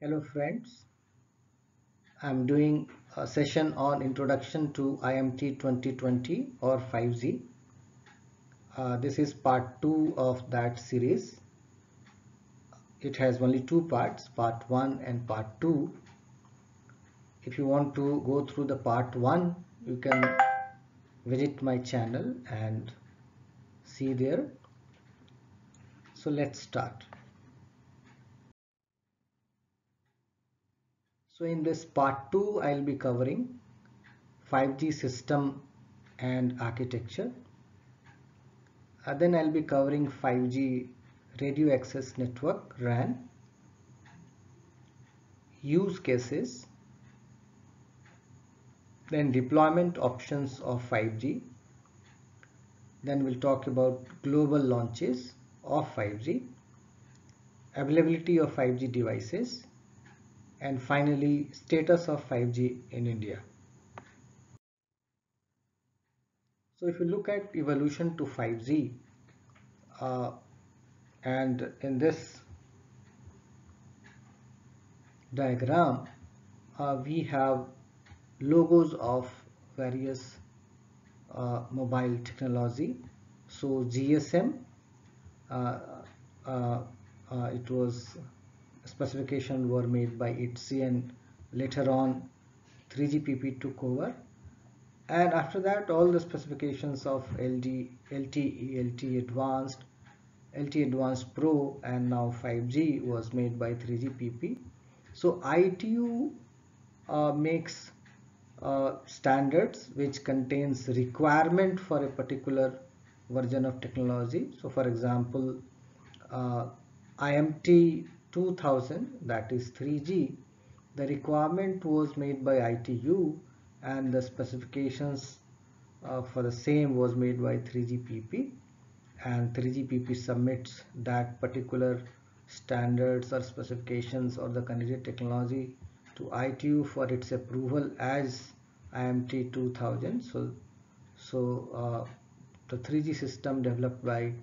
Hello friends, I'm doing a session on Introduction to IMT 2020 or 5G. This is part 2 of that series. It has only two parts, part 1 and part 2. If you want to go through the part 1, you can visit my channel and see there. So let's start. So in this part 2, I'll be covering 5G system and architecture. Then I'll be covering 5G radio access network RAN, use cases, then deployment options of 5G. Then we'll talk about global launches of 5G, availability of 5G devices, and finally status of 5G in India. So if you look at evolution to 5G, and in this diagram we have logos of various mobile technology. So GSM, it was specification were made by ITZY, and later on 3GPP took over, and after that all the specifications of LTE, LTE Advanced, LTE Advanced Pro, and now 5G was made by 3GPP. So ITU makes standards which contains requirement for a particular version of technology. So for example, IMT 2000, that is 3G, the requirement was made by ITU and the specifications for the same was made by 3GPP, and 3GPP submits that particular standards or specifications or the candidate technology to ITU for its approval as IMT 2000. So the 3G system developed by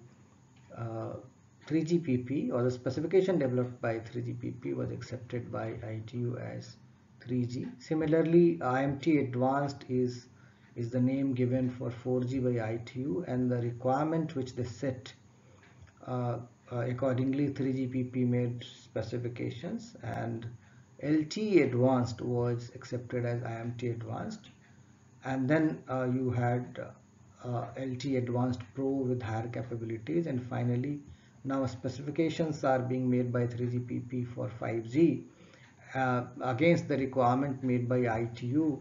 3GPP, or the specification developed by 3GPP, was accepted by ITU as 3G. Similarly, IMT Advanced is the name given for 4G by ITU, and the requirement which they set accordingly 3GPP made specifications, and LTE Advanced was accepted as IMT Advanced, and then you had LTE Advanced Pro with higher capabilities, and finally now specifications are being made by 3GPP for 5G against the requirement made by ITU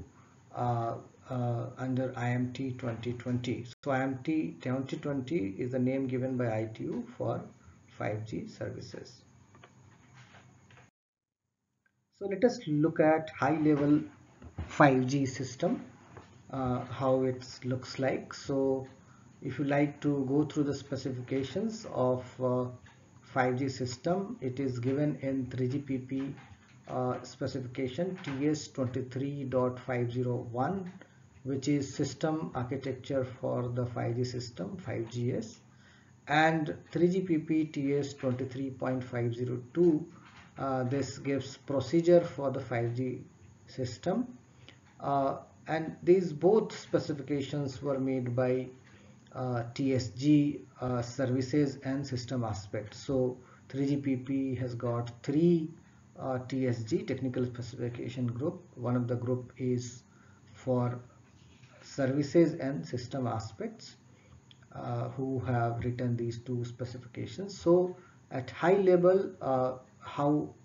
under IMT 2020. So IMT 2020 is the name given by ITU for 5G services. So let us look at high level 5G system, how it looks like. So if you like to go through the specifications of 5G system, it is given in 3GPP specification TS23.501, which is system architecture for the 5G system, 5GS, and 3GPP TS23.502. This gives procedure for the 5G system, and these both specifications were made by TSG services and system aspects. So 3GPP has got three TSG, technical specification group. One of the group is for services and system aspects, who have written these two specifications. So at high level, how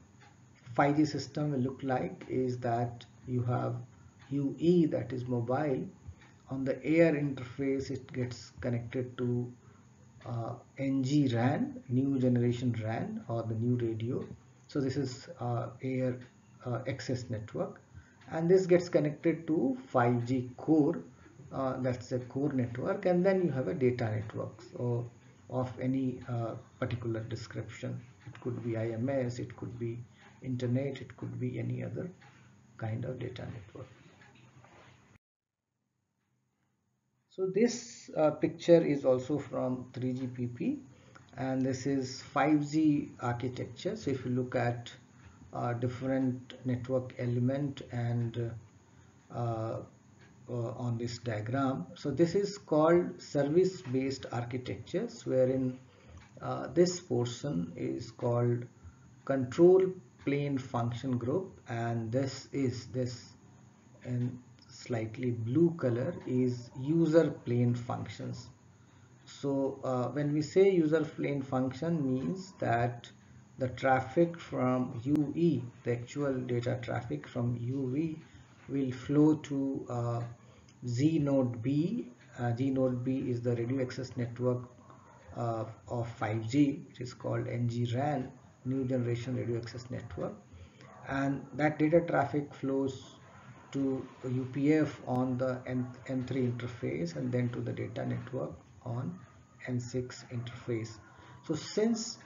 5G system will look like is that you have UE, that is mobile. On the air interface, it gets connected to NG RAN, new generation RAN, or the new radio. So this is air access network, and this gets connected to 5G core, that's a core network, and then you have a data network, so of any particular description. It could be IMS, it could be internet, it could be any other kind of data network. So this picture is also from 3GPP, and this is 5G architecture. So if you look at different network element and on this diagram. So this is called service-based architectures, wherein this portion is called control plane function group, and this in slightly blue color is user plane functions. So when we say user plane function, means that the traffic from UE, the actual data traffic from UE, will flow to Z node B. G node B is the radio access network of 5G. It is called NG-RAN, New Generation Radio Access Network, and that data traffic flows to UPF on the N3 interface and then to the data network on N6 interface. So since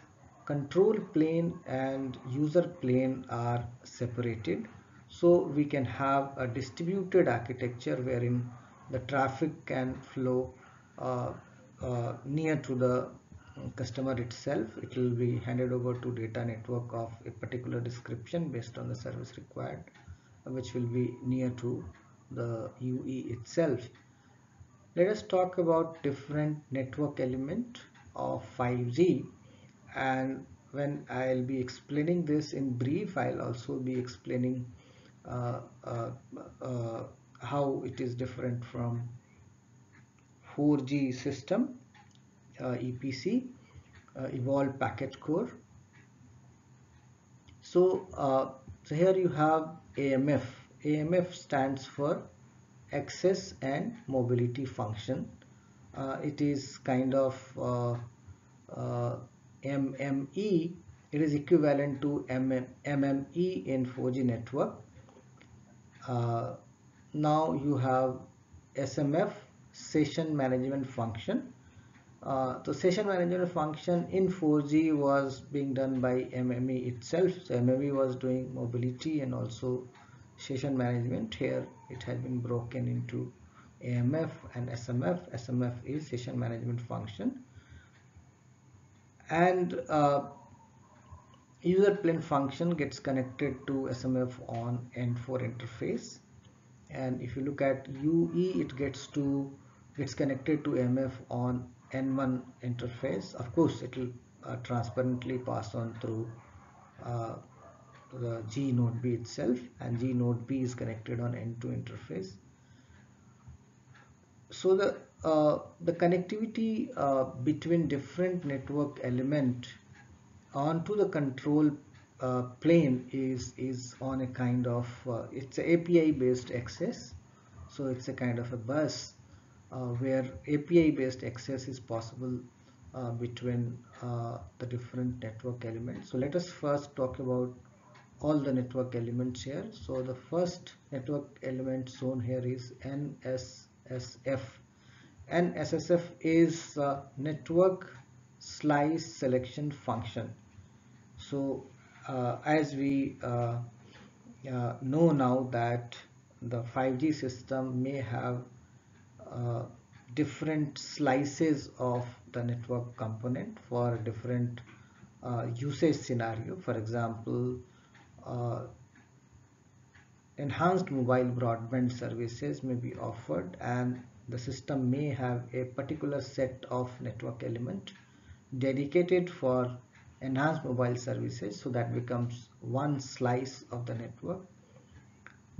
control plane and user plane are separated, so we can have a distributed architecture wherein the traffic can flow near to the customer itself. It will be handed over to data network of a particular description based on the service required, which will be near to the UE itself. Let us talk about different network element of 5G, and when I'll be explaining this in brief, I'll also be explaining uh, uh, how it is different from 4G system, EPC, Evolved Packet Core. So here you have AMF. AMF stands for access and mobility function. It is kind of MME. It is equivalent to MME in 4G network. Now you have SMF, session management function. The session management function in 4G was being done by MME itself. So MME was doing mobility and also session management. Here it has been broken into AMF and SMF. SMF is session management function, and user plane function gets connected to SMF on N4 interface. And if you look at UE, it gets connected to MF on N1 interface. Of course, it will transparently pass on through the G node B itself, and G node B is connected on N2 interface. So the connectivity between different network element onto the control plane is on a kind of it's a API based access. So it's a kind of a bus where API based access is possible between the different network elements. So let us first talk about all the network elements here. So the first network element shown here is NSSF. NSSF is network slice selection function. So as we know now that the 5G system may have different slices of the network component for different usage scenario. For example, enhanced mobile broadband services may be offered, and the system may have a particular set of network element dedicated for enhanced mobile services, so that becomes one slice of the network.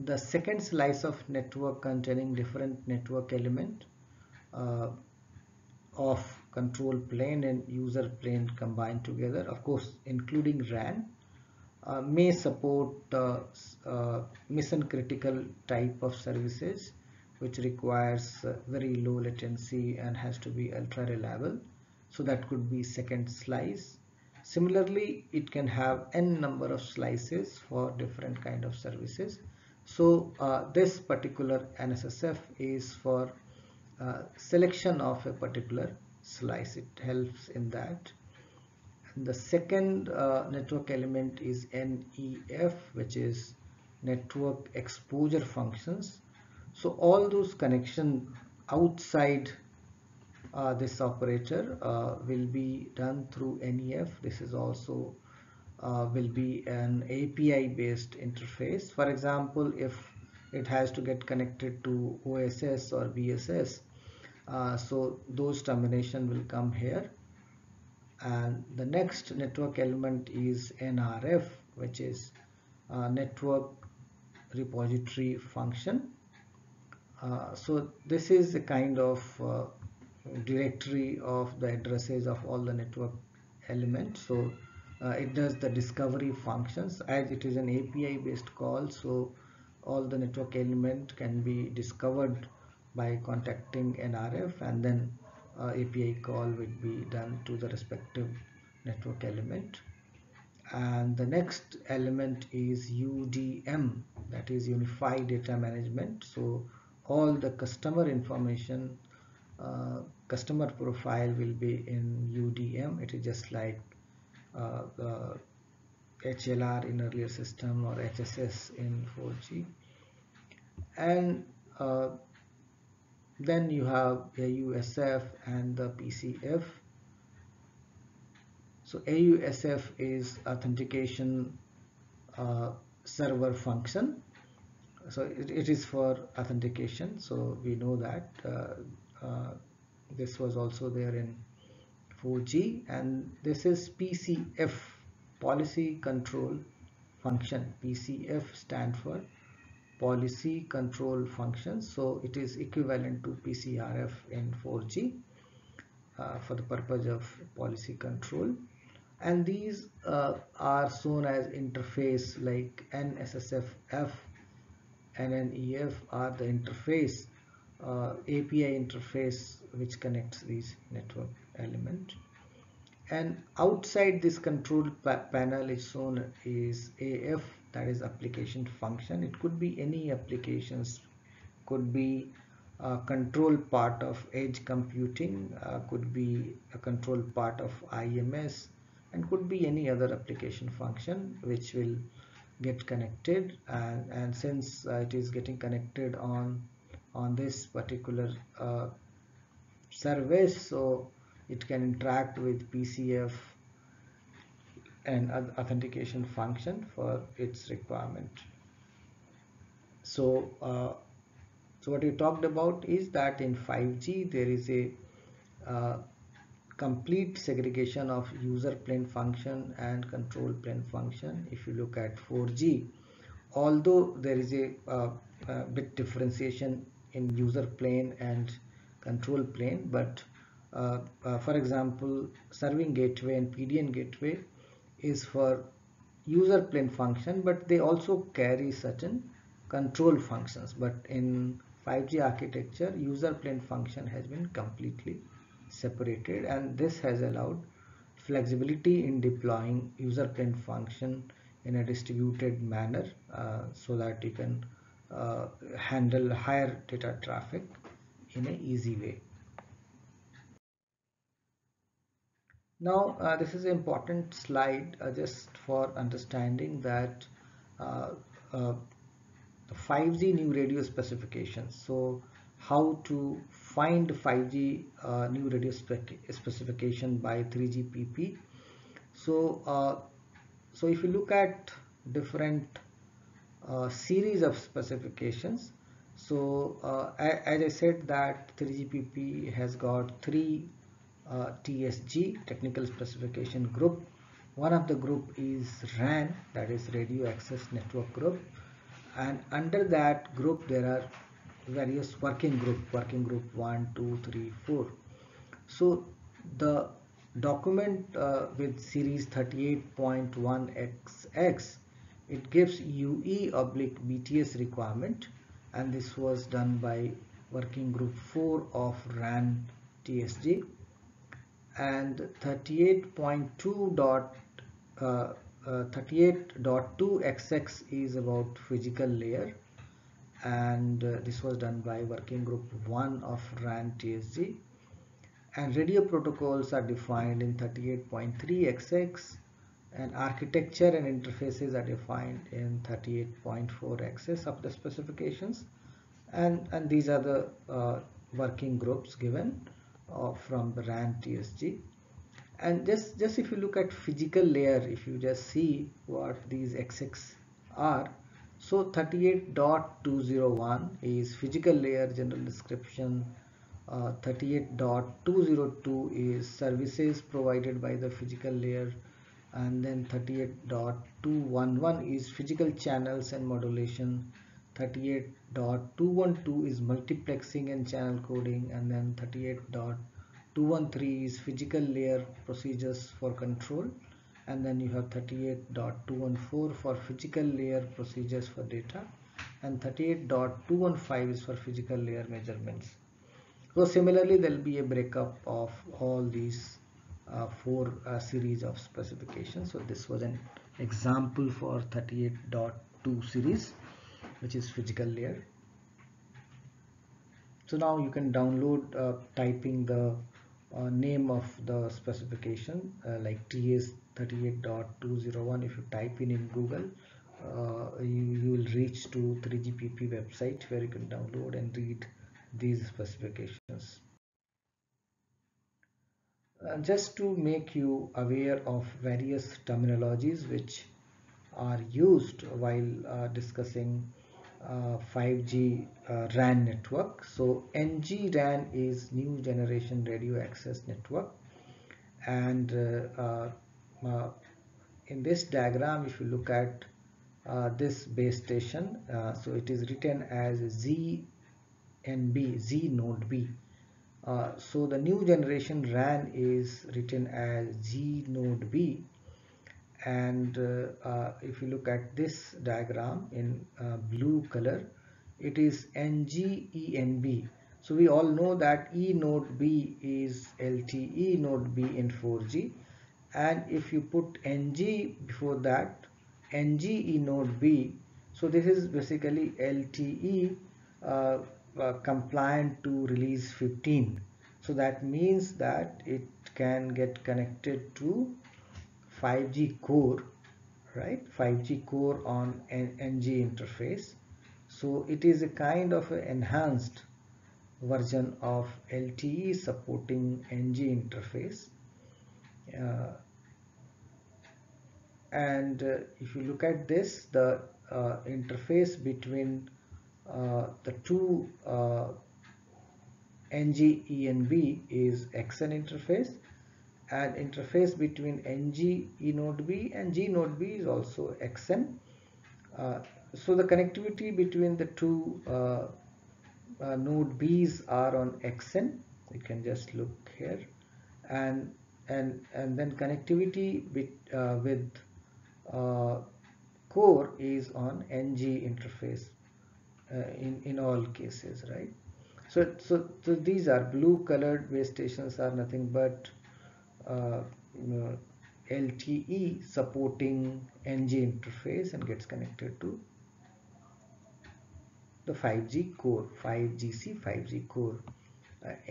The second slice of network containing different network element of control plane and user plane combined together, of course including RAN, may support mission critical type of services which requires very low latency and has to be ultra reliable. So that could be second slice. Similarly, it can have n number of slices for different kind of services. So this particular NSSF is for selection of a particular slice. It helps in that. And the second network element is NEF, which is network exposure functions. So all those connections outside this operator will be done through NEF. This is also will be an API based interface. For example, if it has to get connected to OSS or BSS, so those termination will come here. And the next network element is NRF, which is network repository function. So this is the kind of directory of the addresses of all the network elements. So it does the discovery functions, as it is an API based call, so all the network element can be discovered by contacting NRF, and then API call will be done to the respective network element. And the next element is UDM, that is Unified Data Management. So all the customer information, customer profile will be in UDM. It is just like HLR in earlier system or HSS in 4G. And then you have AUSF and the PCF. So AUSF is authentication server function. So it is for authentication. So we know that this was also there in 4G. And this is PCF, policy control function. PCF stand for policy control function. So it is equivalent to PCRF in 4G for the purpose of policy control. And these are shown as interface, like NSSF, NNEF are the interface, API interface which connects these network element. And outside this control panel is shown is AF, that is application function. It could be any applications, could be a control part of edge computing, could be a control part of IMS, and could be any other application function which will get connected. And since it is getting connected on this particular service, so it can interact with PCF and authentication function for its requirement. So so what we talked about is that in 5G there is a complete segregation of user plane function and control plane function. If you look at 4G, although there is a bit differentiation in user plane and control plane, but for example, serving gateway and PDN gateway is for user plane function, but they also carry certain control functions. But in 5G architecture, user plane function has been completely separated, and this has allowed flexibility in deploying user plane function in a distributed manner, so that you can handle higher data traffic in an easy way. Now this is an important slide just for understanding that the 5G new radio specifications. So how to find 5G new radio specification by 3GPP. So so if you look at different series of specifications, so as I said that 3GPP has got three TSG, technical specification group. One of the group is RAN, that is radio access network group, and under that group there are various working group 1, 2, 3, 4. So the document with series 38.1XX, it gives UE/BTS requirement, and this was done by working group 4 of RAN TSG. And 38.2XX is about physical layer, and this was done by working group 1 of RAN TSG. And radio protocols are defined in 38.3XX, and architecture and interfaces are defined in 38.4XX of the specifications. And these are the working groups given from the RAN TSG. And just if you look at physical layer, if you just see what these XX are, so 38.201 is physical layer general description, 38.202 is services provided by the physical layer, and then 38.211 is physical channels and modulation, 38.212 is multiplexing and channel coding, and then 38.213 is physical layer procedures for control, and then you have 38.214 for physical layer procedures for data, and 38.215 is for physical layer measurements. So similarly, there will be a breakup of all these four series of specifications. So this was an example for 38.2 series, which is physical layer. So now you can download typing the name of the specification like TS38.201. If you type in Google, you will reach to 3GPP website where you can download and read these specifications. Just to make you aware of various terminologies which are used while discussing 5G RAN network. So NG-RAN is New Generation Radio Access Network, and in this diagram, if you look at this base station, so it is written as ZNB, Z node B. So the new generation RAN is written as G node B, and if you look at this diagram in blue color, it is NG-ENB. So we all know that E node B is LTE node B in 4G, and if you put NG before that, NG-E node B, so this is basically LTE compliant to release 15. So that means that it can get connected to 5G core, right? 5G core on an NG interface. So it is a kind of an enhanced version of LTE supporting NG interface. And if you look at this, the interface between the two NG, ENB is XN interface, and interface between NG, E node B and G node B is also XN. So the connectivity between the two node B's are on XN. You can just look here, and then connectivity with core is on NG interface in all cases, right? So these are blue colored base stations are nothing but LTE supporting NG interface and gets connected to the 5G core, 5GC, 5G core.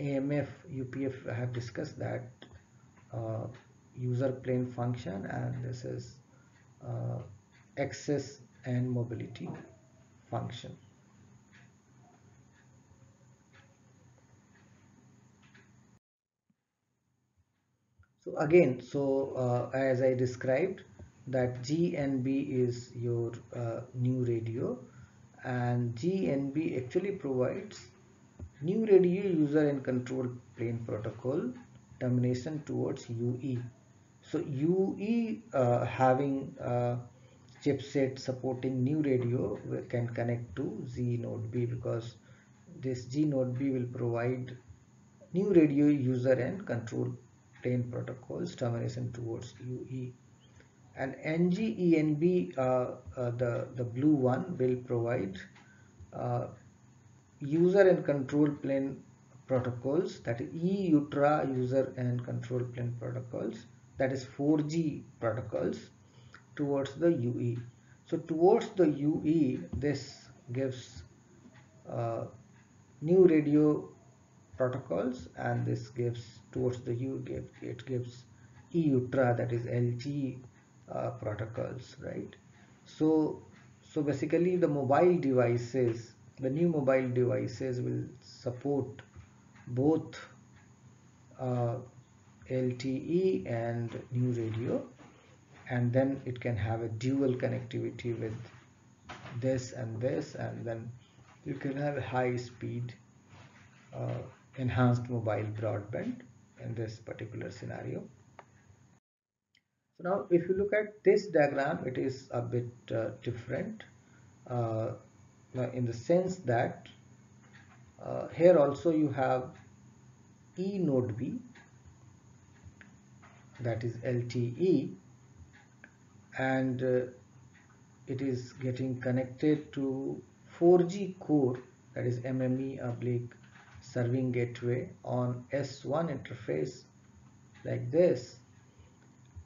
AMF, UPF, I have discussed that user plane function, and this is access and mobility function. So again, as I described, that GNB is your new radio, and GNB actually provides new radio user and control plane protocol termination towards UE. So UE having chipset supporting new radio can connect to Z node B, because this G node B will provide new radio user and control plane protocols termination towards UE. And NG-ENB, the blue one, will provide user and control plane protocols, that is E-UTRA user and control plane protocols, that is 4G protocols towards the UE. So towards the UE, this gives new radio protocols, and this gives towards the U, it gives E-UTRA, that is LTE protocols, right? So basically the mobile devices, the new mobile devices will support both LTE and new radio, and then it can have a dual connectivity with this, and then you can have a high speed uh, enhanced mobile broadband in this particular scenario. So now if you look at this diagram, it is a bit different uh, in the sense that here also you have E node B, that is LTE, and it is getting connected to 4G core, that is MME oblique serving gateway on S1 interface like this.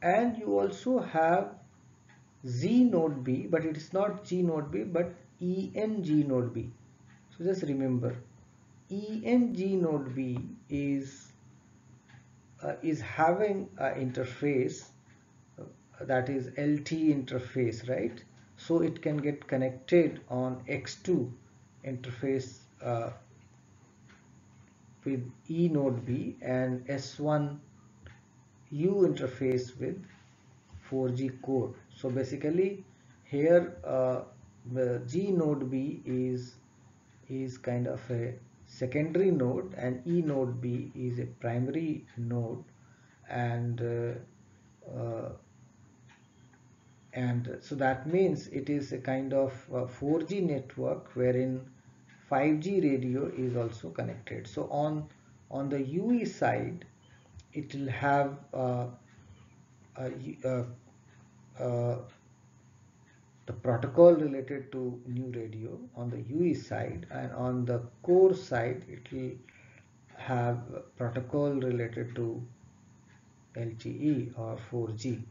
And you also have Z node B, but it is not G node B but ENG node B. So just remember, ENG node B is having an interface that is LTE interface, right? So it can get connected on X2 interface with E node B, and S1 U interface with 4G core. So basically here the G node B is kind of a secondary node, and E node B is a primary node, and so that means it is a kind of 4G network wherein 5G radio is also connected. So on the UE side, it will have uh, uh, uh, the protocol related to new radio on the UE side, and on the core side it will have protocol related to LTE or 4G.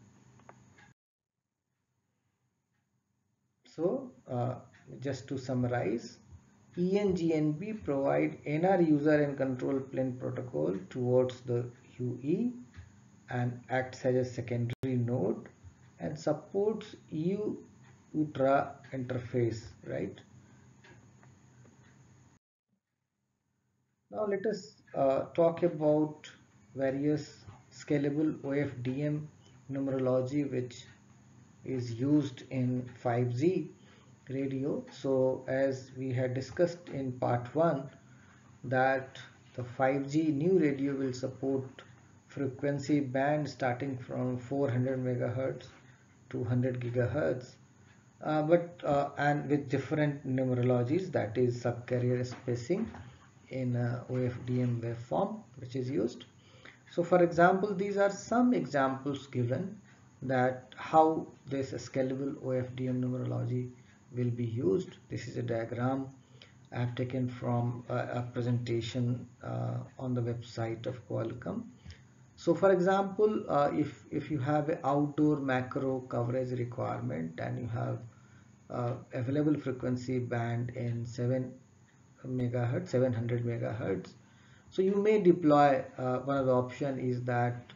So just to summarize, ENGNB provide NR user and control plane protocol towards the UE and acts as a secondary node and supports EU UTRA interface, right? Now let us talk about various scalable OFDM numerology which is used in 5G radio. So as we had discussed in part 1, that the 5G new radio will support frequency band starting from 400 megahertz to 100 gigahertz, and with different numerologies, that is subcarrier spacing in OFDM waveform which is used. So for example, these are some examples given that how this scalable OFDM numerology will be used. This is a diagram I have taken from a presentation on the website of Qualcomm. So for example, if you have an outdoor macro coverage requirement and you have available frequency band in 700 megahertz, so you may deploy one of the option is that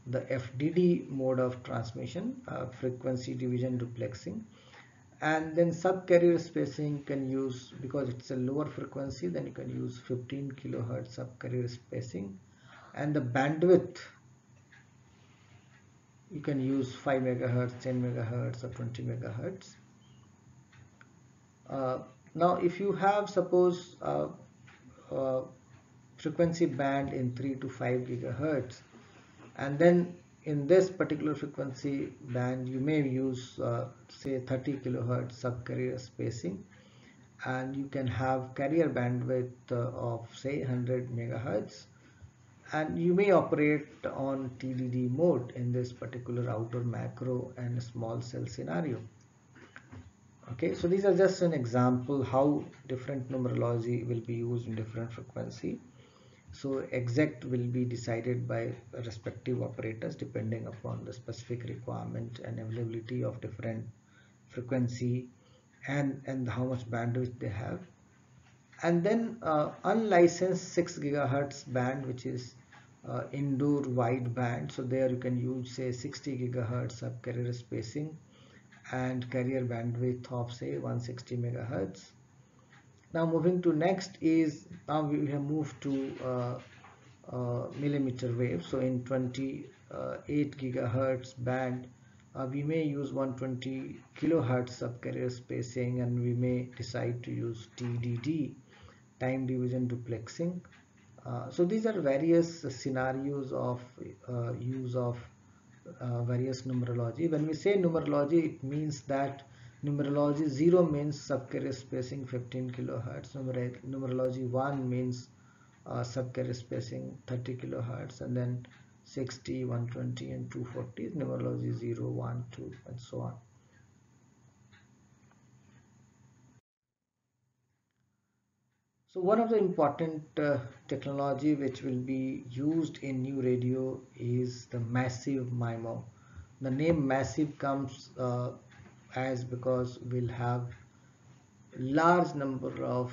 the FDD mode of transmission, frequency division duplexing, and then subcarrier spacing can use, because it's a lower frequency, then you can use 15 kilohertz subcarrier spacing, and the bandwidth you can use 5 megahertz, 10 megahertz or 20 megahertz. Now if you have suppose uh, frequency band in 3 to 5 gigahertz, and then in this particular frequency band you may use say 30 kilohertz subcarrier spacing, and you can have carrier bandwidth of say 100 megahertz, and you may operate on TDD mode in this particular outdoor macro and small cell scenario. Okay, so these are just an example how different numerology will be used in different frequency. So exact will be decided by respective operators depending upon the specific requirement and availability of different frequency and how much bandwidth they have. And then unlicensed 6 gigahertz band, which is indoor wide band. So there you can use say 60 gigahertz subcarrier spacing and carrier bandwidth of say 160 megahertz. Now moving to next is, now we have moved to millimeter wave. So in 28 gigahertz band, we may use 120 kilohertz subcarrier spacing, and we may decide to use TDD, time division duplexing. So these are various scenarios of use of various numerology. When we say numerology, it means that numerology 0 means subcarrier spacing 15 kilohertz. Numerology 1 means subcarrier spacing 30 kilohertz, and then 60, 120, and 240 is numerology 0, 1, 2, and so on. So one of the important technology which will be used in new radio is the massive MIMO. The name massive comes as because we'll have large number of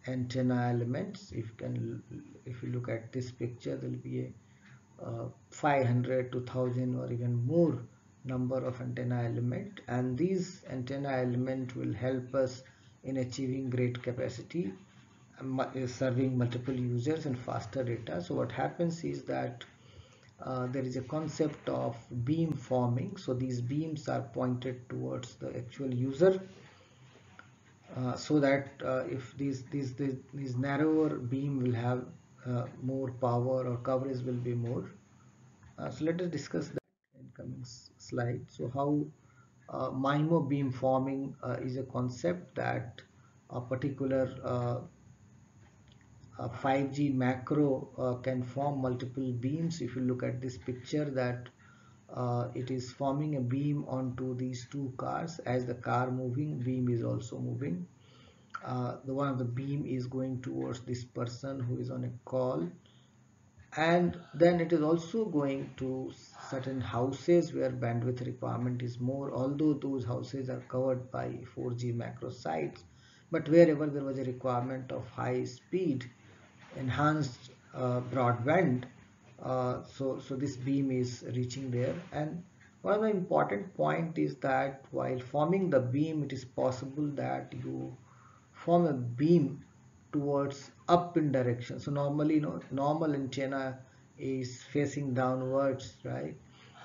antenna elements. If you look at this picture, there will be a 500 to 1000 or even more number of antenna element, and these antenna element will help us in achieving great capacity, serving multiple users and faster data. So what happens is that there is a concept of beam forming. So these beams are pointed towards the actual user, so that if these narrower beam will have more power, or coverage will be more. So let us discuss that in coming slide. So how MIMO beam forming is a concept that a particular 5G macro can form multiple beams. If you look at this picture, that it is forming a beam onto these two cars. As the car moving, beam is also moving. The one of the beam is going towards this person who is on a call, and then it is also going to certain houses where bandwidth requirement is more, although those houses are covered by 4G macro sites. But wherever there was a requirement of high speed enhanced broadband, so this beam is reaching there. And one of the important point is that while forming the beam, it is possible that you form a beam towards up in direction. So normally, normal antenna is facing downwards, right?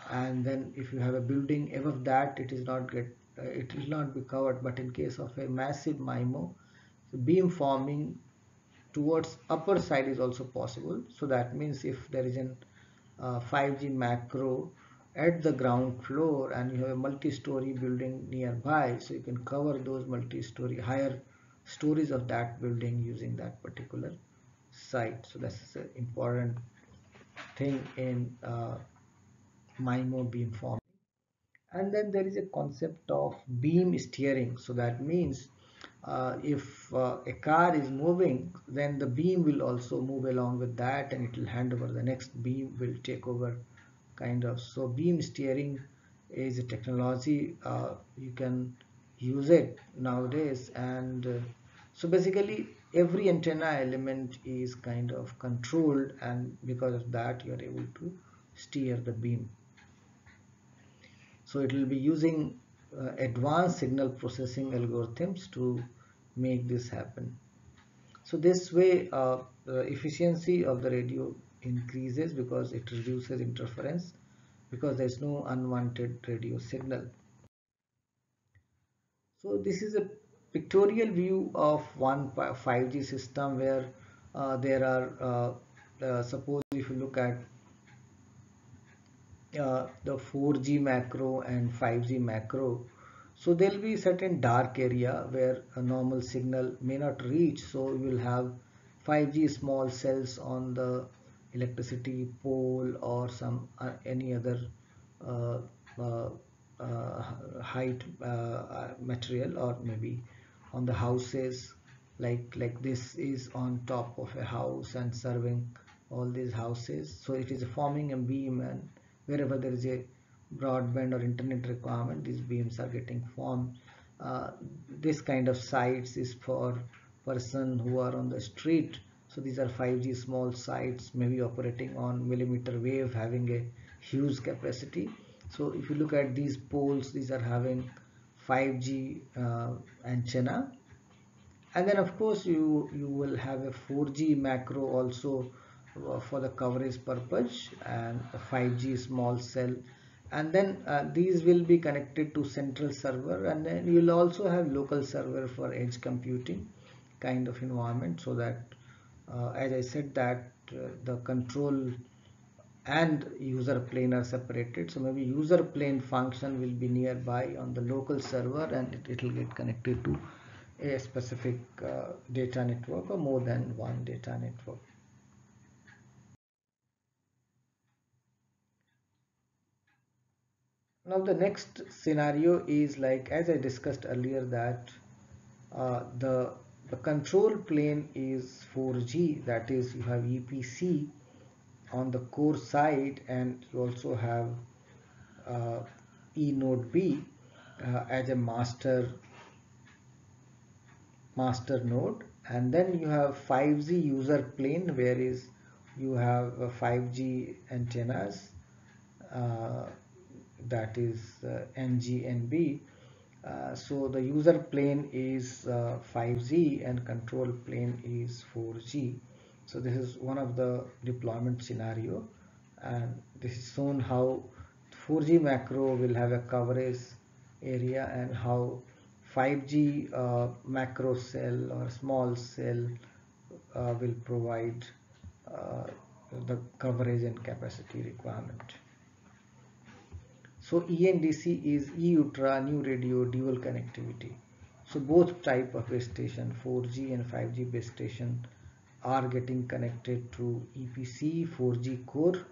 And then if you have a building above that, it will not be covered. But in case of a massive MIMO, the beam forming towards upper side is also possible. So that means if there is an 5G macro at the ground floor and you have a multi-story building nearby, so you can cover those multi-story higher stories of that building using that particular site. So that's an important thing in MIMO beam forming. And then there is a concept of beam steering. So that means if a car is moving, then the beam will also move along with that, and it will hand over. The next beam will take over, kind of. So beam steering is a technology, you can use it nowadays. And so basically every antenna element is kind of controlled, and because of that you are able to steer the beam. So it will be using advanced signal processing algorithms to make this happen. So this way the efficiency of the radio increases because it reduces interference, because there is no unwanted radio signal. So this is a pictorial view of one 5G system where there are suppose if you look at the 4G macro and 5G macro. So there will be certain dark area where a normal signal may not reach. So you will have 5G small cells on the electricity pole or some any other uh, uh, height material, or maybe on the houses, like this is on top of a house and serving all these houses. So it is forming a beam, and wherever there is a broadband or internet requirement, these beams are getting formed. This kind of sites is for person who are on the street. So these are 5G small sites, maybe operating on millimeter wave, having a huge capacity. So if you look at these poles, these are having 5G antenna. And then of course you will have a 4G macro also for the coverage purpose, and 5G small cell, and then these will be connected to central server, and then you'll also have local server for edge computing kind of environment, so that as I said that the control and user plane are separated. So maybe user plane function will be nearby on the local server, and it will get connected to a specific data network or more than one data network. Now the next scenario is like, as I discussed earlier, that the control plane is 4G, that is you have EPC on the core side, and you also have E node B as a master node, and then you have 5G user plane, where is you have 5G antennas, uh, that is NG and B. So the user plane is 5G and control plane is 4G. So this is one of the deployment scenario, and this is shown how 4G macro will have a coverage area and how 5G macro cell or small cell will provide uh, the coverage and capacity requirement. So ENDC is E-Ultra New Radio Dual Connectivity. So both type of base station, 4G and 5G base station, are getting connected to EPC 4G core.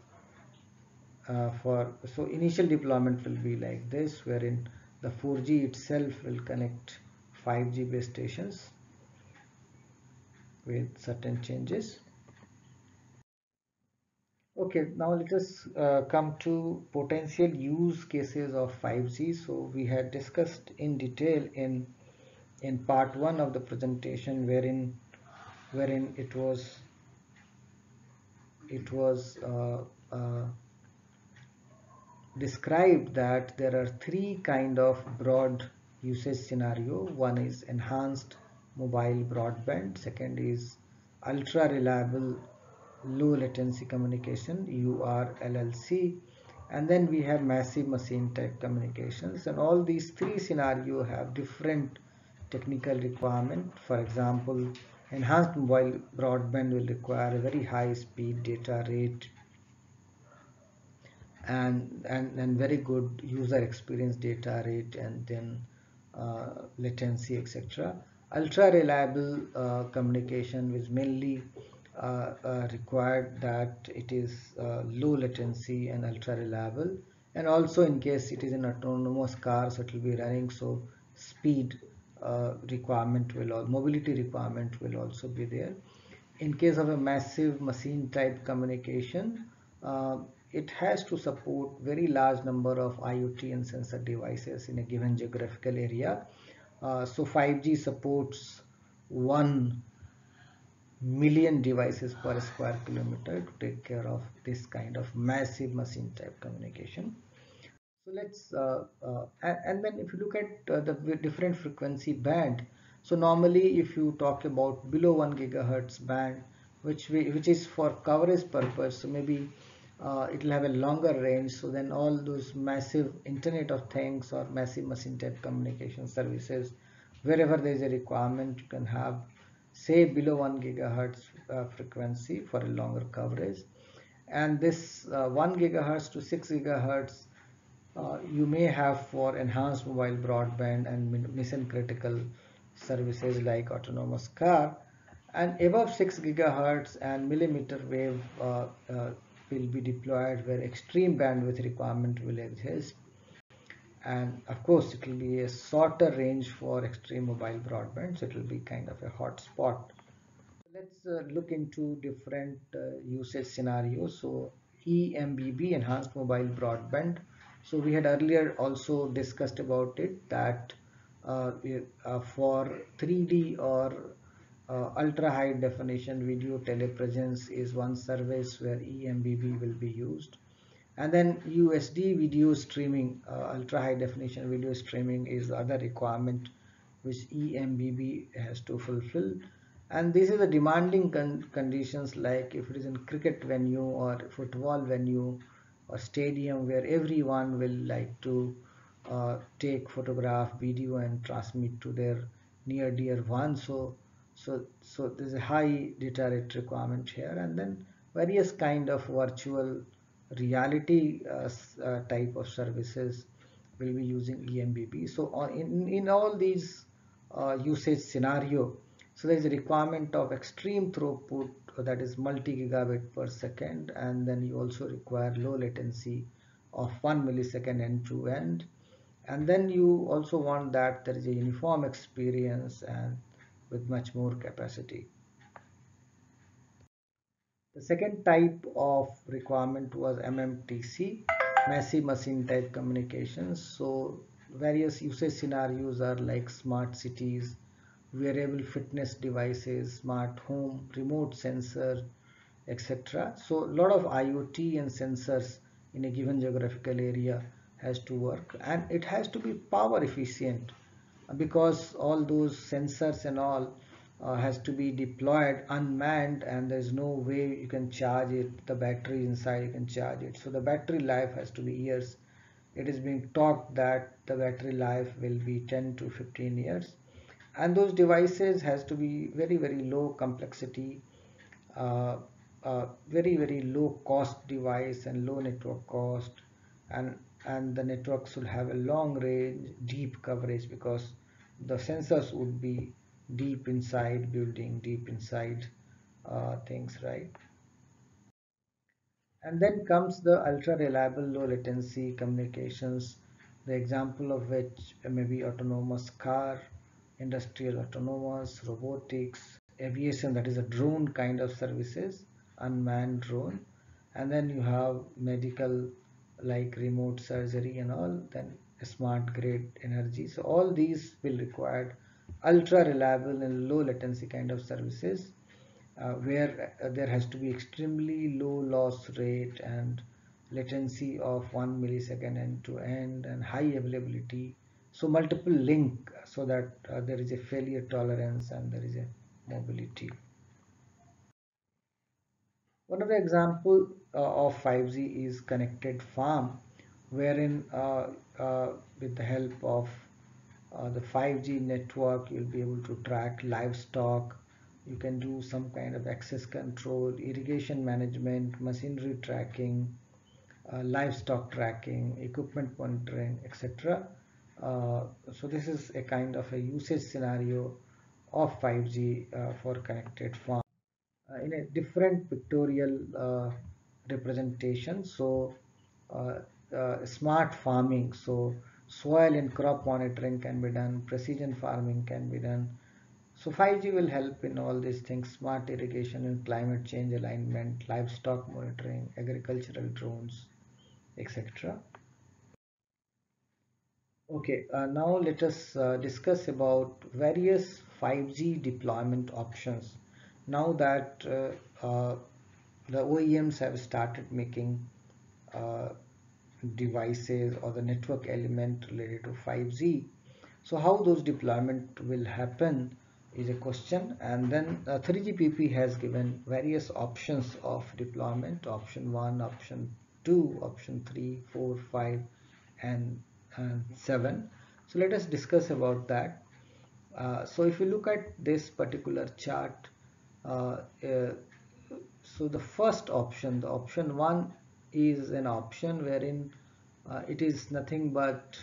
So initial deployment will be like this, wherein the 4G itself will connect 5G base stations with certain changes. Okay, now let us come to potential use cases of 5G. So we had discussed in detail in part 1 of the presentation, wherein it was described that there are three kind of broad usage scenario. One is enhanced mobile broadband, second is ultra reliable low latency communication, URLLC, and then we have massive machine type communications. And all these three scenarios have different technical requirement. For example, enhanced mobile broadband will require a very high speed data rate and very good user experience data rate, and then latency, etc. Ultra reliable communication is mainly required that it is low latency and ultra reliable, and also in case it is an autonomous car, so it will be running, so speed requirement will, or mobility requirement will also be there. In case of a massive machine type communication, it has to support very large number of IoT and sensor devices in a given geographical area. So 5G supports 1 million devices per square kilometer to take care of this kind of massive machine type communication. So let's and then if you look at the different frequency band, so normally if you talk about below 1 gigahertz band, which is for coverage purpose, so maybe it will have a longer range. So then all those massive Internet of Things or massive machine type communication services, wherever there is a requirement, you can have say below 1 gigahertz frequency for a longer coverage. And this 1 gigahertz to 6 gigahertz you may have for enhanced mobile broadband and mission critical services like autonomous car. And above 6 gigahertz and millimeter wave will be deployed where extreme bandwidth requirement will exist, and of course it will be a shorter range for extreme mobile broadband, so it will be kind of a hot spot. Let's look into different usage scenarios. So EMBB, enhanced mobile broadband. So we had earlier also discussed about it, that for 3D or ultra high definition video telepresence is one service where EMBB will be used. And then USD video streaming, ultra high definition video streaming is the other requirement which EMBB has to fulfill. And this is a demanding conditions, like if it is in cricket venue or football venue or stadium where everyone will like to take photograph, video and transmit to their near dear one. So there's a high data rate requirement here, and then various kind of virtual reality type of services will be using EMBB. So in all these usage scenario, so there is a requirement of extreme throughput, that is multi-gigabit per second, and then you also require low latency of 1 millisecond end to end, and then you also want that there is a uniform experience and with much more capacity. The second type of requirement was MMTC, massive machine type communications. So various usage scenarios are like smart cities, wearable fitness devices, smart home, remote sensor, etc. So a lot of IoT and sensors in a given geographical area has to work, and it has to be power efficient because all those sensors and all has to be deployed unmanned, and there's no way you can charge it. The battery inside you can charge it, so the battery life has to be years. It is being talked that the battery life will be 10 to 15 years, and those devices has to be very low complexity, uh, very low cost device and low network cost, and the networks will have a long range deep coverage because the sensors would be deep inside building, deep inside things, right? And then comes the ultra reliable low latency communications, the example of which may be autonomous car, industrial autonomous, robotics, aviation, that is a drone kind of services, unmanned drone, and then you have medical like remote surgery and all, then smart grid energy. So all these will require ultra reliable and low latency kind of services, where there has to be extremely low loss rate and latency of 1 millisecond end to end and high availability, so multiple link, so that there is a failure tolerance and there is a mobility. One of the example of 5G is connected farm, wherein with the help of the 5G network, you'll be able to track livestock. You can do some kind of access control, irrigation management, machinery tracking, livestock tracking, equipment monitoring, etc. So this is a kind of a usage scenario of 5G for connected farm in a different pictorial representation. So smart farming, so soil and crop monitoring can be done, precision farming can be done. So 5G will help in all these things: smart irrigation and climate change alignment, livestock monitoring, agricultural drones, etc. Okay, now let us discuss about various 5G deployment options. Now that the OEMs have started making uh, devices or the network element related to 5G, so how those deployment will happen is a question. And then 3GPP has given various options of deployment: option 1, option 2, option 3, 4, 5 and 7. So let us discuss about that. So if you look at this particular chart, uh, uh, so the first option, the option 1, is an option wherein it is nothing but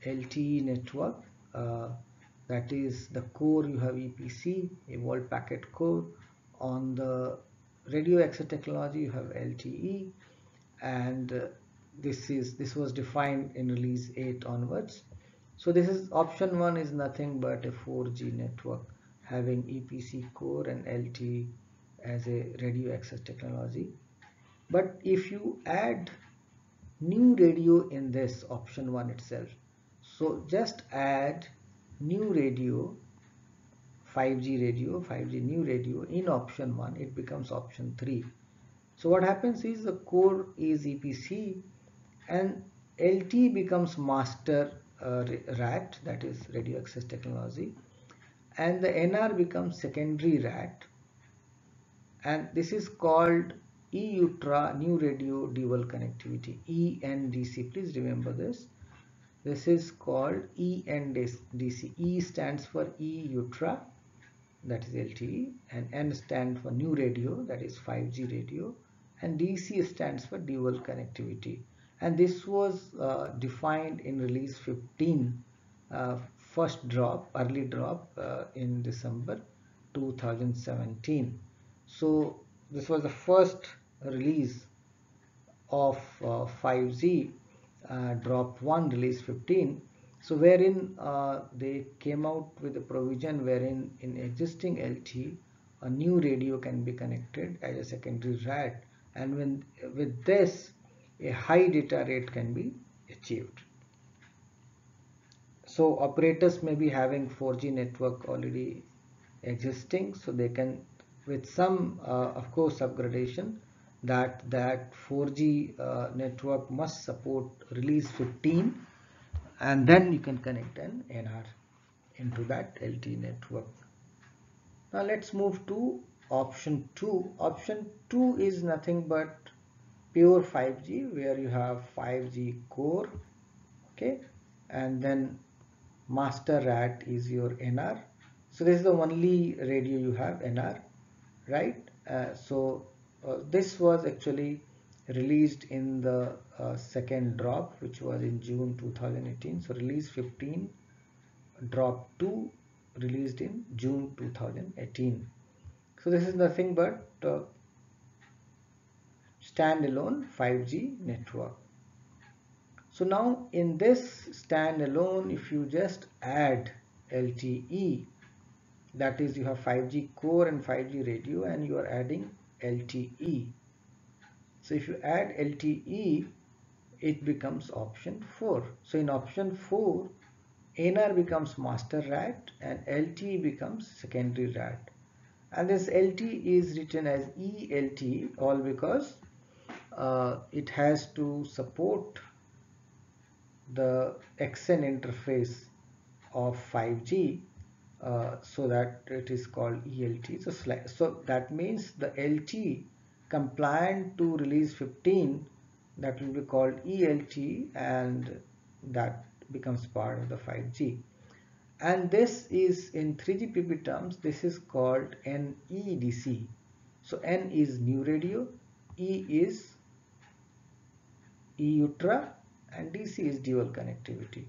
LTE network. uh, that is the core, you have EPC, Evolved Packet Core. On the radio access technology you have LTE, and this was defined in release 8 onwards. So this is option 1, is nothing but a 4G network having EPC core and LTE as a radio access technology. But if you add new radio in this option 1 itself, so just add new radio, 5G radio, 5G new radio in option 1, it becomes option 3. So what happens is the core is EPC and LT becomes master RAT, that is radio access technology, and the NR becomes secondary RAT, and this is called E-UTRA, New Radio Dual Connectivity, ENDC. Please remember this. This is called ENDC. E stands for E-UTRA, that is LTE, and N stands for New Radio, that is 5G radio, and DC stands for Dual Connectivity. And this was defined in release 15, first drop, early drop in December 2017. So this was the first release of 5G, drop 1 release 15. So wherein they came out with a provision wherein in existing LTE a new radio can be connected as a secondary RAT, and with this a high data rate can be achieved. So operators may be having 4G network already existing, so they can, with some of course upgradation, that 4G network must support release 15, and then you can connect an NR into that LTE network. Now let's move to option 2. Option 2 is nothing but pure 5G, where you have 5G core, okay, and then master RAT is your NR. So this is the only radio you have, NR, right? This was actually released in the second drop, which was in June 2018. So release 15, drop 2 released in June 2018. So this is nothing but standalone 5G network. So now in this standalone, if you just add LTE, that is you have 5G core and 5G radio, and you are adding LTE. So if you add LTE, it becomes option 4. So in option 4, NR becomes master RAT and LTE becomes secondary RAT. And this LTE is written as ELTE, all because it has to support the XN interface of 5G, so that it is called ELT. So that means the LT compliant to release 15, that will be called ELT, and that becomes part of the 5G. And this is in 3GPP terms, this is called NEDC. So N is new radio, E is E-UTRA, and DC is dual connectivity.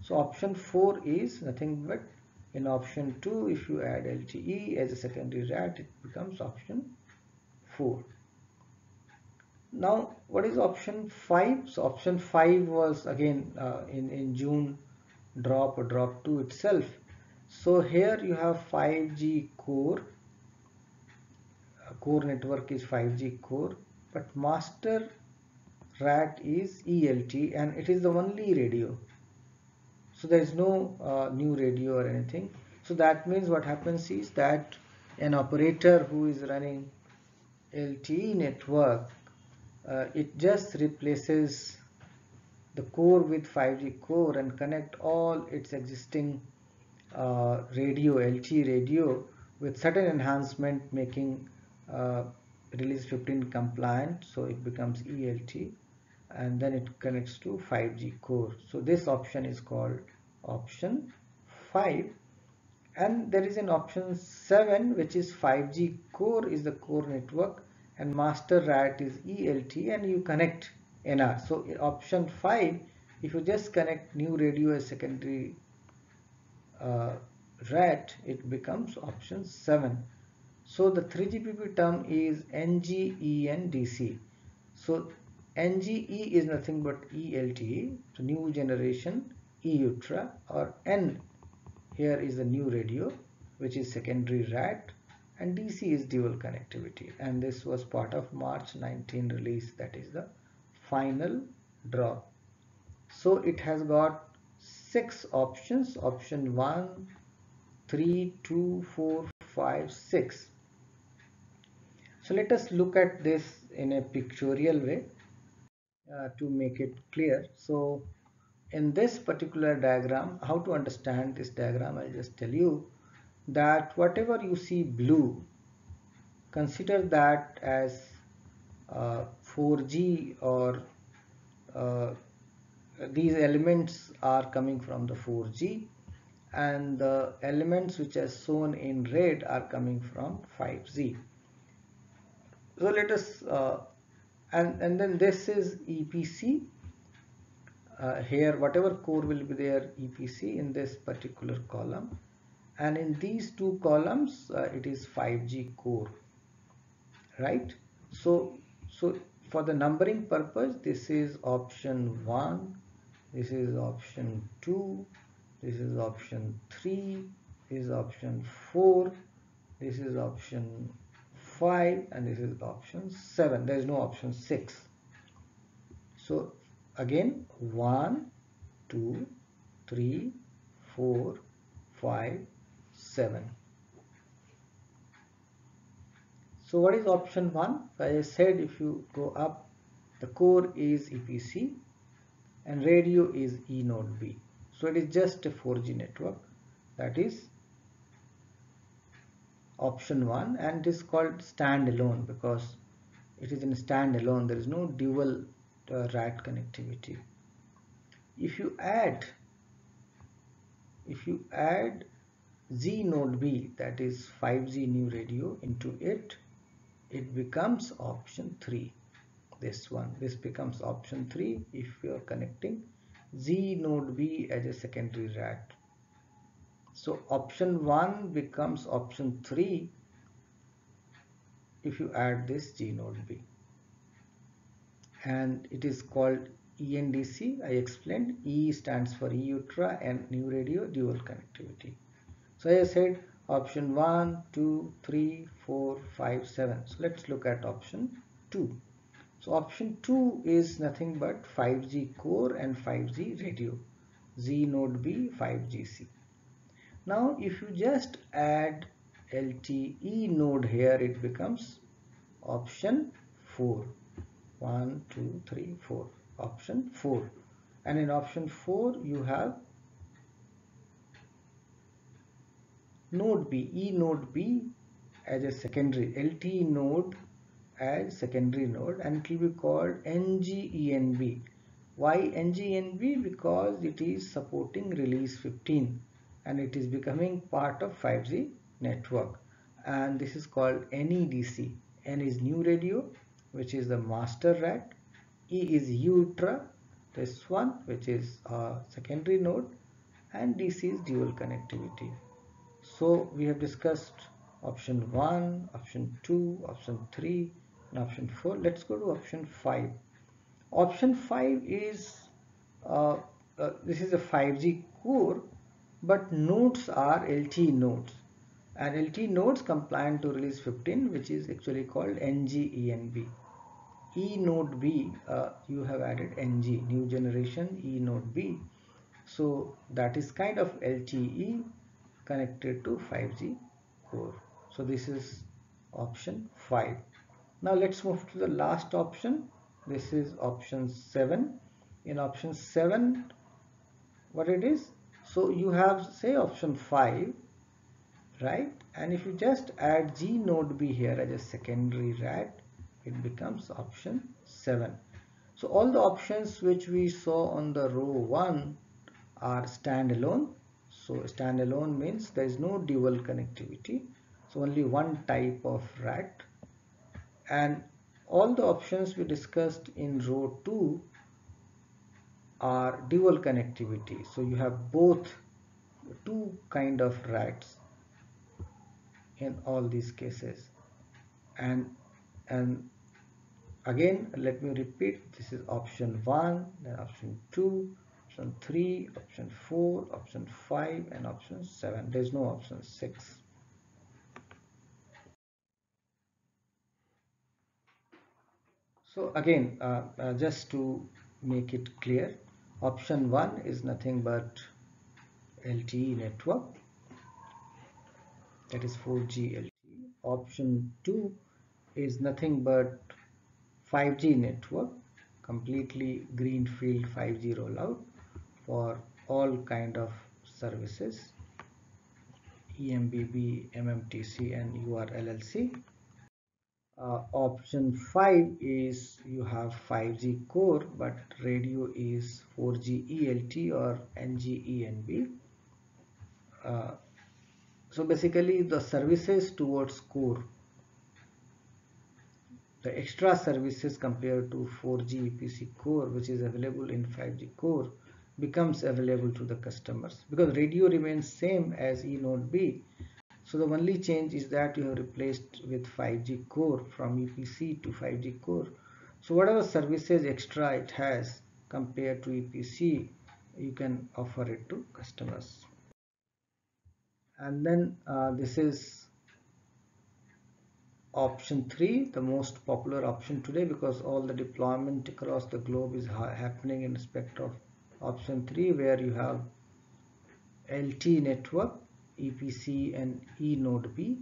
So option 4 is nothing but, in option 2, if you add LTE as a secondary RAT, it becomes option 4. Now what is option 5? So option 5 was again in June drop or drop 2 itself. So here you have 5G core, core network is 5G core, but master RAT is ELT, and it is the only radio. So there is no new radio or anything. So that means what happens is that an operator who is running LTE network, it just replaces the core with 5G core and connect all its existing radio, LTE radio, with certain enhancement, making release 15 compliant, so it becomes ELT, and then it connects to 5G core. So this option is called option 5. And there is an option 7, which is 5G core is the core network and master RAT is ELT, and you connect NR. So in option 5, if you just connect new radio as secondary RAT, it becomes option 7. So the 3GPP term is NGENDC. So NGE is nothing but ELTE, so new generation E-UTRA, or N here is the new radio, which is secondary RAT, and DC is dual connectivity. And this was part of March 19 release, that is the final drop. So it has got 6 options, option 1, 3, 2, 4, 5, 6. So let us look at this in a pictorial way to make it clear. So in this particular diagram, how to understand this diagram, I'll just tell you that whatever you see blue, consider that as 4G, or uh, these elements are coming from the 4G, and the elements which are shown in red are coming from 5G. So let us and then this is EPC. Here whatever core will be there, EPC in this particular column, and in these two columns it is 5G core, right? So for the numbering purpose, this is option 1, this is option 2, this is option 3, this is option 4, this is option 5, and this is option 7. There is no option 6. So again, 1, 2, 3, 4, 5, 7. So what is option 1? As I said, if you go up, the core is EPC and radio is E node B. So it is just a 4G network. That is option 1, and it is called standalone because it is in standalone. There is no dual RAT connectivity. If you add Z node B, that is 5G new radio, into it, it becomes option 3. This becomes option 3 if you are connecting Z node B as a secondary RAT. So option 1 becomes option 3 if you add this G node B, and it is called ENDC. I explained E stands for E ultra and new radio dual connectivity. So as I said, option 1, 2, 3, 4, 5, 7. So let's look at option 2. So option 2 is nothing but 5G core and 5G radio, Z node B, 5GC. Now if you just add LTE node here, it becomes option 4. 1, 2, 3, 4. Option 4. And in option 4 you have node B, E node B as a secondary, LTE node as secondary node, and it will be called NGENB. Why NGENB? Because it is supporting release 15 and it is becoming part of 5G network, and this is called NEDC. N is new radio, which is the master RAT. E is ultra, this one, which is a secondary node, and DC is dual connectivity. So we have discussed option 1, option 2, option 3, and option 4. Let's go to option 5. Option 5 is this is a 5G core, but nodes are LTE nodes, and LTE nodes compliant to release 15, which is actually called NGENB. E node B, you have added NG, new generation E node B. So that is kind of LTE connected to 5G core. So this is option 5. Now let's move to the last option. This is option 7. In option 7, what it is? So you have, say, option 5, right? And if you just add G node B here as a secondary RAT, it becomes option 7. So all the options which we saw on the row 1 are standalone. So standalone means there is no dual connectivity, so only one type of RAT. And all the options we discussed in row 2 are dual connectivity. So you have both two kind of RATs in all these cases. And again, let me repeat, this is option 1, then option 2, option 3, option 4, option 5, and option 7. There is no option 6. So again, just to make it clear, option 1 is nothing but LTE network, that is 4G LTE. Option 2 is nothing but 5G network, completely greenfield 5G rollout for all kind of services. EMBB, MMTC and URLLC. Option 5 is you have 5G core but radio is 4G ELT or NG-ENB. So basically the services towards core, the extra services compared to 4G EPC core which is available in 5G core becomes available to the customers, because radio remains same as E node B. So the only change is that you have replaced with 5G core from EPC to 5G core. So whatever services extra it has compared to EPC, you can offer it to customers. And then this is option 3, the most popular option today, because all the deployment across the globe is happening in respect of option 3, where you have LT network, EPC and E node B,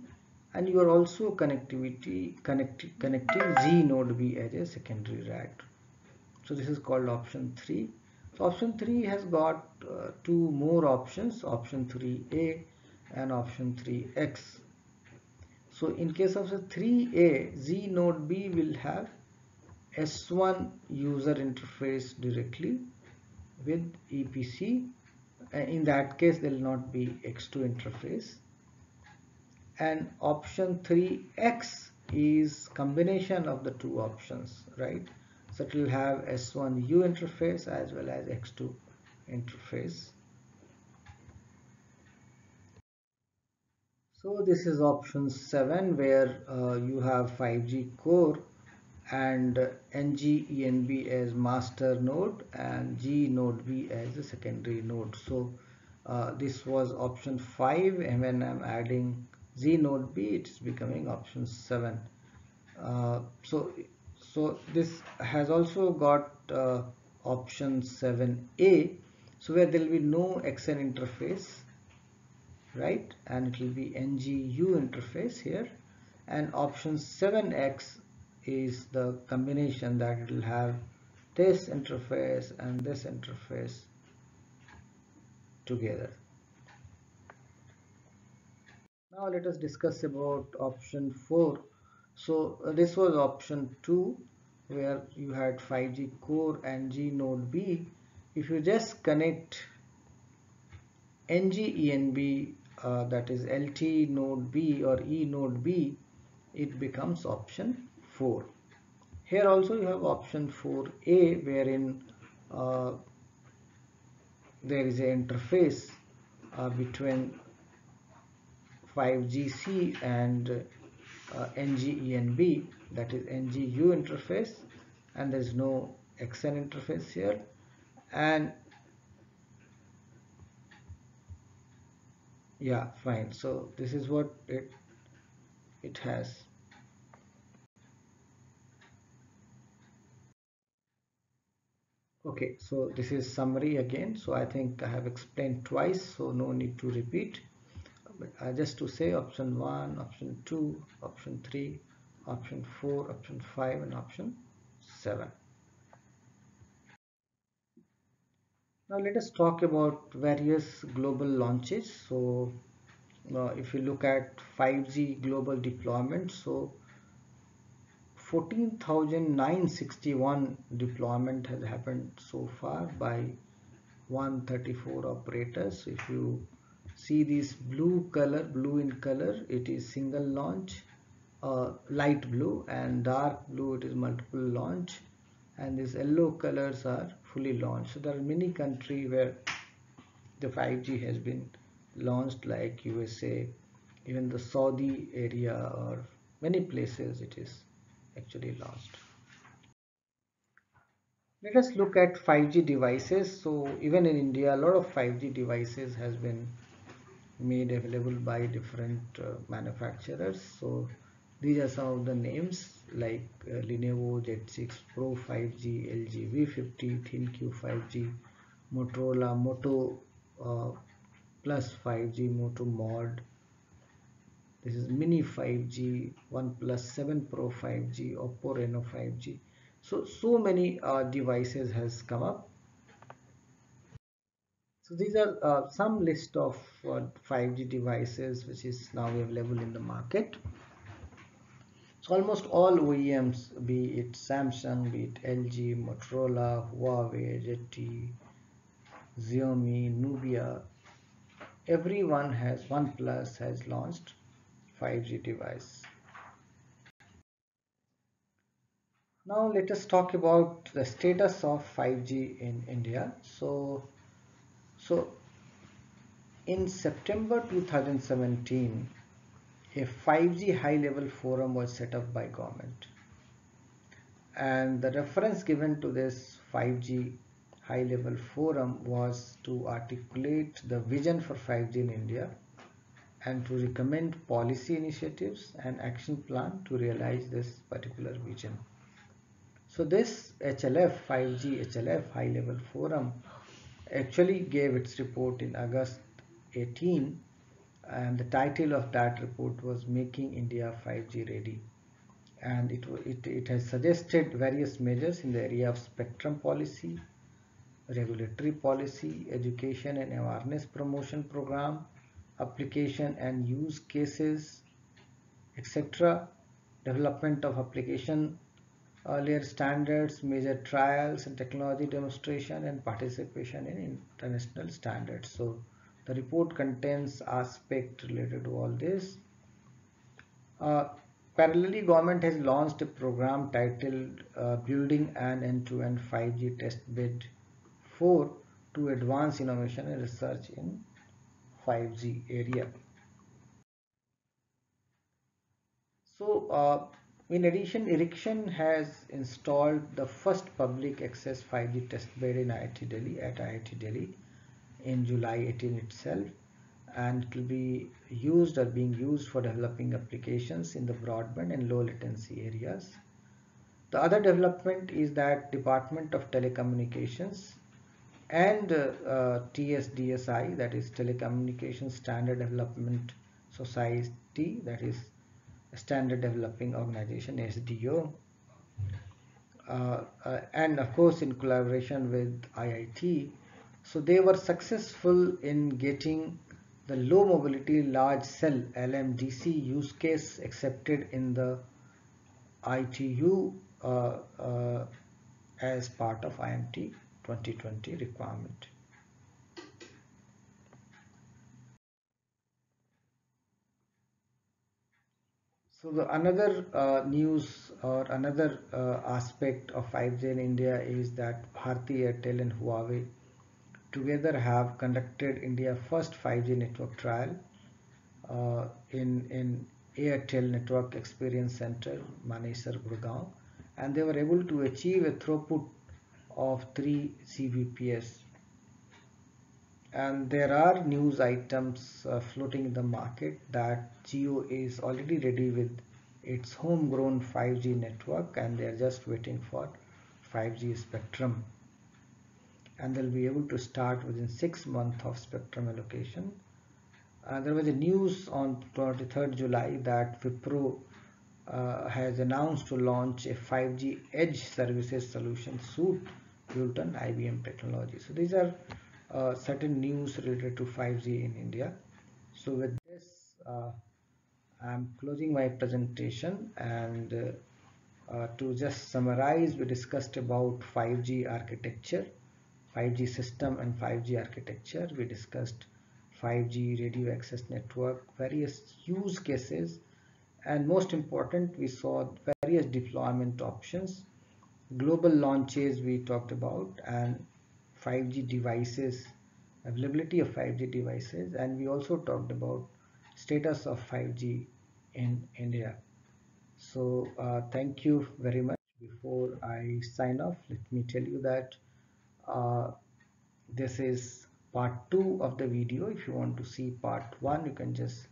and you are also connecting Z node B as a secondary router. So this is called option 3. So option 3 has got two more options, option 3A and option 3X. So in case of the 3A, Z node B will have S1 user interface directly with EPC. In that case there will not be X2 interface. And option 3X is combination of the two options, right? So it will have S1U interface as well as X2 interface. So this is option 7, where you have 5G core and NG-ENB as master node and G node B as a secondary node. So this was option 5, and when I'm adding Z node B, it's becoming option 7. So this has also got option 7A, so where there will be no XN interface, right, and it will be NG-U interface here. And option 7X is the combination that it will have this interface and this interface together. Now let us discuss about option 4. So this was option 2, where you had 5G core and G node B. If you just connect NG-ENB, that is LT node B or E node B, it becomes option 4. Here also you have option 4A, wherein there is an interface between 5GC and NG-ENB, that is NG-U interface, and there is no XN interface here. And yeah, fine. So this is what it has. Okay, so this is summary again. So I think I have explained twice, so no need to repeat. But just to say, option 1, option 2, option 3, option 4, option 5 and option 7. Now let us talk about various global launches. So if you look at 5G global deployment, so 14,961 deployment has happened so far by 134 operators. So if you see this blue in color, it is single launch, light blue, and dark blue it is multiple launch, and these yellow colors are fully launched. So there are many countries where the 5G has been launched, like USA, even the Saudi area, or many places it is actually launched. Let us look at 5G devices. So even in India, a lot of 5G devices has been made available by different manufacturers. So these are some of the names, like Lenovo Z6 Pro 5G, LG V50, ThinQ 5G, Motorola Moto Plus 5G, Moto Mod. This is Mini 5G, OnePlus 7 Pro 5G, Oppo Reno 5G. So many devices has come up. So these are some list of 5G devices which is now available in the market. So almost all OEMs, be it Samsung, be it LG, Motorola, Huawei, ZTE, Xiaomi, Nubia, everyone has, OnePlus has launched 5G device. Now let us talk about the status of 5G in India. So in September 2017, a 5G high-level forum was set up by government, and the reference given to this 5G high-level forum was to articulate the vision for 5G in India and to recommend policy initiatives and action plan to realize this particular vision. So this HLF 5G HLF high-level forum actually gave its report in August 18, and the title of that report was Making India 5G Ready, and it has suggested various measures in the area of spectrum policy, regulatory policy, education and awareness promotion program, application and use cases, etc., development of application earlier standards, major trials and technology demonstration, and participation in international standards. So the report contains aspects related to all this. Parallelly, government has launched a program titled Building an End-to-End 5G Testbed 4 to advance innovation and research in 5G area. So, in addition, Ericsson has installed the first public access 5G testbed in IIT Delhi at IIT Delhi in July 18 itself, and it will be used or being used for developing applications in the broadband and low latency areas. The other development is that Department of Telecommunications and TSDSI, that is Telecommunications Standard Development Society, that is Standard Developing Organization, SDO, and of course in collaboration with IIT. So they were successful in getting the low mobility large cell LMDC use case accepted in the ITU as part of IMT 2020 requirement. So the another news or another aspect of 5G in India is that Bharti Airtel and Huawei together have conducted India's first 5G network trial in Airtel Network Experience Center, Manesar, Gurgaon, and they were able to achieve a throughput of 3 Gbps. And there are news items floating in the market that Jio is already ready with its homegrown 5G network, and they are just waiting for 5G spectrum, and they'll be able to start within 6 months of spectrum allocation. There was a news on 23rd July that Wipro has announced to launch a 5G edge services solution suite built on IBM technology. So these are certain news related to 5G in India. So with this, I'm closing my presentation, and to just summarize, we discussed about 5G architecture, 5G system and 5G architecture. We discussed 5G radio access network, various use cases, and most important, we saw various deployment options, global launches we talked about, and 5G devices, availability of 5G devices, and we also talked about status of 5G in India. So thank you very much. Before I sign off, let me tell you that uh, this is part 2 of the video. If you want to see part 1, you can just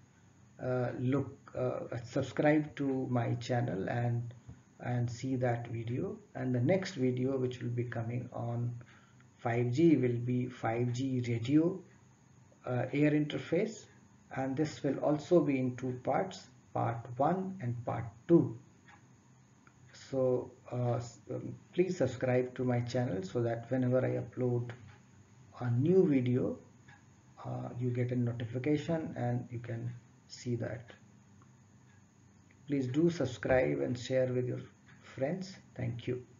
subscribe to my channel and see that video. And the next video which will be coming on 5G will be 5G radio air interface, and this will also be in 2 parts, part 1 and part 2. So please subscribe to my channel so that whenever I upload a new video, you get a notification and you can see that. Please do subscribe and share with your friends. Thank you.